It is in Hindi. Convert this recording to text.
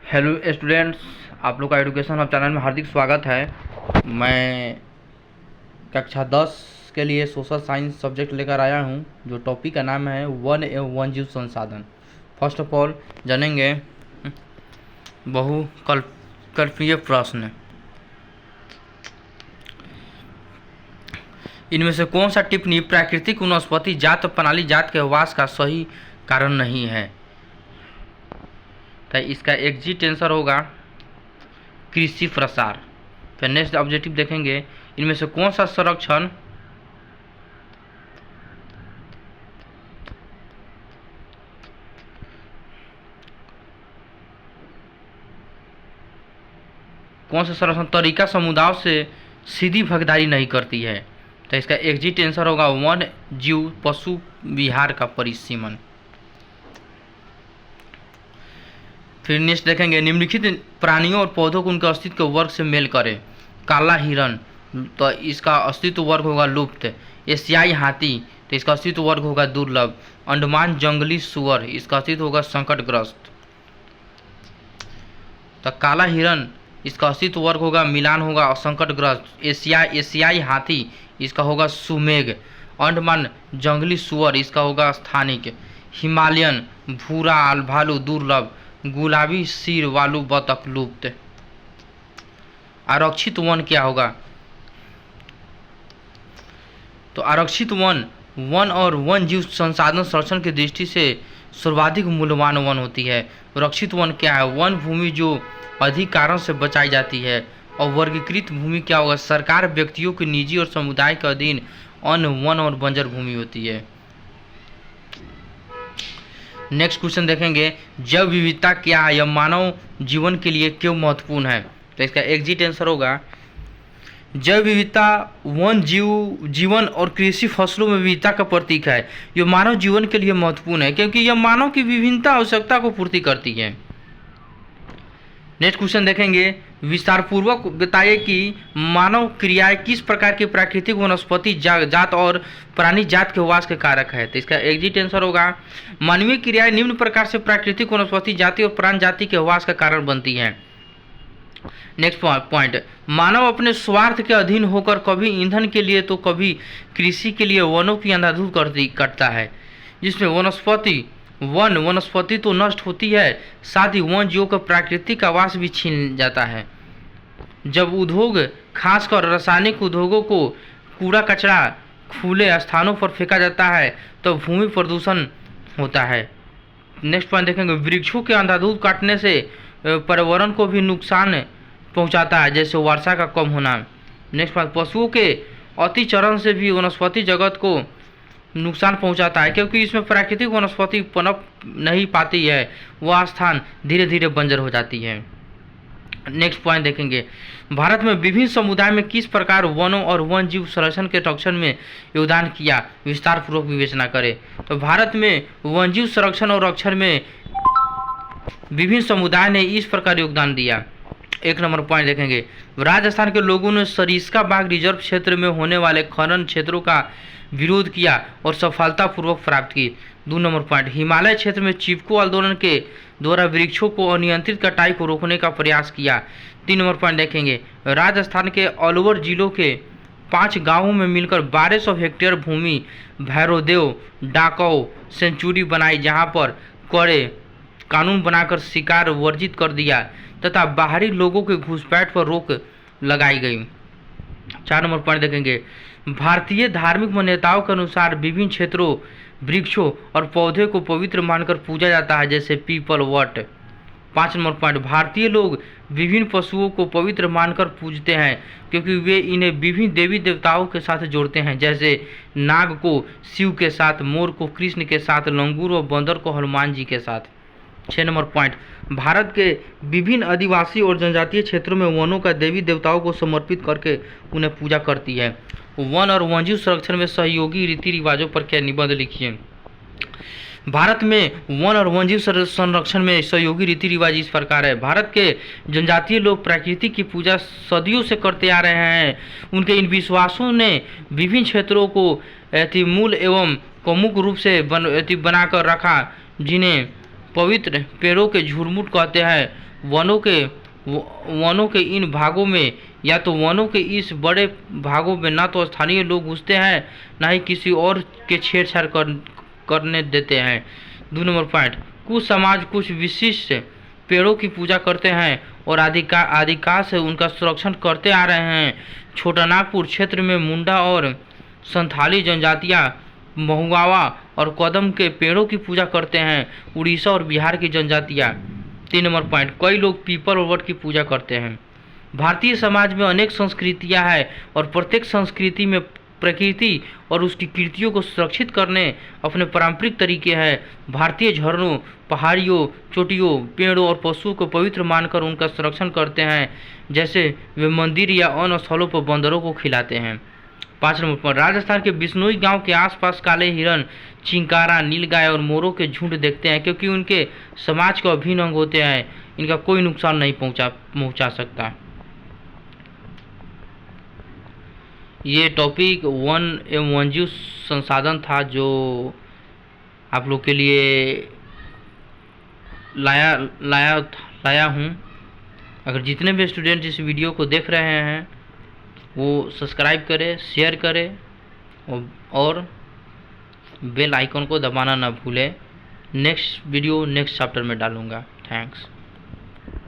हेलो स्टूडेंट्स, आप लोग का एजुकेशन हब चैनल में हार्दिक स्वागत है। मैं कक्षा 10 के लिए सोशल साइंस सब्जेक्ट लेकर आया हूं, जो टॉपिक का नाम है वन एवं वन्यजीव संसाधन। फर्स्ट ऑफ ऑल जानेंगे बहुकल्पीय प्रश्न। इनमें से कौन सा टिप्पणी प्राकृतिक वनस्पति जात प्रणाली जात के वास का सही कारण नहीं है? तो इसका एग्जिट आंसर होगा कृषि प्रसार। फिर नेक्स्ट ऑब्जेक्टिव देखेंगे, इनमें से कौन सा संरक्षण तरीका समुदायों से सीधी भागीदारी नहीं करती है? तो इसका एग्जिट आंसर होगा वन जीव पशु विहार का परिसीमन। फिर नेक्स्ट देखेंगे, निम्नलिखित प्राणियों और पौधों को उनके अस्तित्व के वर्ग से मेल करें। काला हिरण, तो इसका अस्तित्व वर्ग होगा लुप्त। एशियाई हाथी, तो इसका अस्तित्व वर्ग होगा दुर्लभ। अंडमान जंगली सुअर, इसका अस्तित्व होगा संकटग्रस्त। तो काला हिरण, इसका अस्तित्व वर्ग होगा मिलान होगा और संकटग्रस्त। एशियाई हाथी, इसका होगा सुमेघ। अंडमान जंगली सुअर, इसका होगा स्थानिक। हिमालयन भूरा भालू दुर्लभ। गुलाबी सिर वालू बतख लुप्त। आरक्षित वन क्या होगा? तो आरक्षित वन और वन जीव संसाधन संरक्षण की दृष्टि से सर्वाधिक मूल्यवान वन होती है। रक्षित वन क्या है? वन भूमि जो अधिक कारण से बचाई जाती है। और वर्गीकृत भूमि क्या होगा? सरकार, व्यक्तियों के निजी और समुदाय के अधीन अन्य वन और बंजर भूमि होती है। नेक्स्ट क्वेश्चन देखेंगे, जैव विविधता क्या है? यह मानव जीवन के लिए क्यों महत्वपूर्ण है? तो इसका एग्जिट आंसर होगा जैव विविधता वन जीवन और कृषि फसलों में विविधता का प्रतीक है। यह मानव जीवन के लिए महत्वपूर्ण है क्योंकि यह मानव की विभिन्नता आवश्यकता को पूर्ति करती है। नेक्स्ट क्वेश्चन देखेंगे, विस्तार पूर्वक बताइए कि मानव क्रियाएं किस प्रकार की प्राकृतिक वनस्पति जात और प्राणी जात के वास के कारक है? तो इसका एग्जिट आंसर होगा मानवीय क्रियाएं निम्न प्रकार से प्राकृतिक वनस्पति जाति और प्राण जाति के वास का कारण बनती हैं। नेक्स्ट पॉइंट, मानव अपने स्वार्थ के अधीन होकर कभी ईंधन के लिए तो कभी कृषि के लिए वनों की अंधाधुंध करता है, जिसमें वनस्पति तो नष्ट होती है, साथ ही वन जीवों का प्राकृतिक आवास भी छीन जाता है। जब उद्योग, खासकर रासायनिक उद्योगों को कूड़ा कचरा खुले स्थानों पर फेंका जाता है तो भूमि प्रदूषण होता है। नेक्स्ट पॉइंट देखेंगे, वृक्षों के अंधाधुंध काटने से पर्यावरण को भी नुकसान पहुंचाता है, जैसे वर्षा का कम होना। नेक्स्ट पॉइंट, पशुओं के अतिचरण से भी वनस्पति जगत को नुकसान पहुंचाता है क्योंकि इसमें प्राकृतिक वनस्पति पनप नहीं पाती है, वह स्थान धीरे धीरे बंजर हो जाती है। नेक्स्ट पॉइंट देखेंगे, भारत में विभिन्न समुदाय में किस प्रकार वनों और वन जीव संरक्षण के रक्षण में योगदान किया? विस्तार पूर्वक विवेचना करें। तो भारत में वन जीव संरक्षण और रक्षण में विभिन्न समुदाय ने इस प्रकार योगदान दिया। एक नंबर पॉइंट देखेंगे, राजस्थान के लोगों ने सरिस्का बाग रिजर्व क्षेत्र में होने वाले खनन क्षेत्रों का विरोध किया और सफलतापूर्वक प्राप्त की। 2 नंबर पॉइंट, हिमालय क्षेत्र में चिपको आंदोलन के द्वारा वृक्षों को अनियंत्रित कटाई को रोकने का प्रयास किया। 3 नंबर पॉइंट देखेंगे, राजस्थान के अलवर जिलों के 5 गांवों में मिलकर 1200 हेक्टेयर भूमि भैरोदेव डाकऊ सेंचुरी बनाई, जहां पर कड़े कानून बनाकर शिकार वर्जित कर दिया तथा बाहरी लोगों के घुसपैठ पर रोक लगाई गई। 4 नंबर पॉइंट देखेंगे, भारतीय धार्मिक मान्यताओं के अनुसार विभिन्न क्षेत्रों, वृक्षों और पौधे को पवित्र मानकर पूजा जाता है, जैसे पीपल, वट। 5 नंबर पॉइंट, भारतीय लोग विभिन्न पशुओं को पवित्र मानकर पूजते हैं क्योंकि वे इन्हें विभिन्न देवी देवताओं के साथ जोड़ते हैं, जैसे नाग को शिव के साथ, मोर को कृष्ण के साथ, लंगूर व बंदर को हनुमान जी के साथ। 6 नंबर पॉइंट, भारत के विभिन्न आदिवासी और जनजातीय क्षेत्रों में वनों का देवी देवताओं को समर्पित करके उन्हें पूजा करती है। वन और वन्यजीव संरक्षण में सहयोगी रीति रिवाजों पर क्या निबंध लिखिए। भारत में वन और वन्यजीव संरक्षण में सहयोगी रीति रिवाज इस प्रकार है। भारत के जनजातीय लोग प्रकृति की पूजा सदियों से करते आ रहे हैं। उनके इन विश्वासों ने विभिन्न क्षेत्रों को मूल एवं प्रमुख रूप से बनाकर रखा, जिन्हें पवित्र पेड़ों के झुरमुट कहते हैं। वनों के इन भागों में या तो वनों के इस बड़े भागों में ना तो स्थानीय लोग घुसते हैं, ना ही किसी और के छेड़छाड़ करने देते हैं। 2 नंबर पॉइंट, कुछ समाज कुछ विशिष्ट पेड़ों की पूजा करते हैं और आदिकाल से उनका संरक्षण करते आ रहे हैं। छोटा नागपुर क्षेत्र में मुंडा और संथाली जनजातियां महुआवा और कदम के पेड़ों की पूजा करते हैं। उड़ीसा और बिहार की जनजातियां। 3 नंबर पॉइंट, कई लोग पीपल और वट की पूजा करते हैं। भारतीय समाज में अनेक संस्कृतियां हैं और प्रत्येक संस्कृति में प्रकृति और उसकी कृतियों को सुरक्षित करने अपने पारंपरिक तरीके हैं। भारतीय झरनों, पहाड़ियों, चोटियों, पेड़ों और पशुओं को पवित्र मानकर उनका संरक्षण करते हैं, जैसे वे मंदिर या अन्य स्थलों पर बंदरों को खिलाते हैं। 5 नंबर पर, राजस्थान के बिश्नोई गांव के आसपास काले हिरन, चिंकारा, नीलगाय और मोरों के झुंड देखते हैं, क्योंकि उनके समाज के अभिन्न अंग होते हैं। इनका कोई नुकसान नहीं पहुंचा सकता। ये टॉपिक वन एवं वन्यजीव संसाधन था जो आप लोग के लिए लाया हूँ। अगर जितने भी स्टूडेंट इस वीडियो को देख रहे हैं वो सब्सक्राइब करें, शेयर करें और बेल आइकन को दबाना ना भूलें। नेक्स्ट वीडियो नेक्स्ट चैप्टर में डालूँगा। थैंक्स।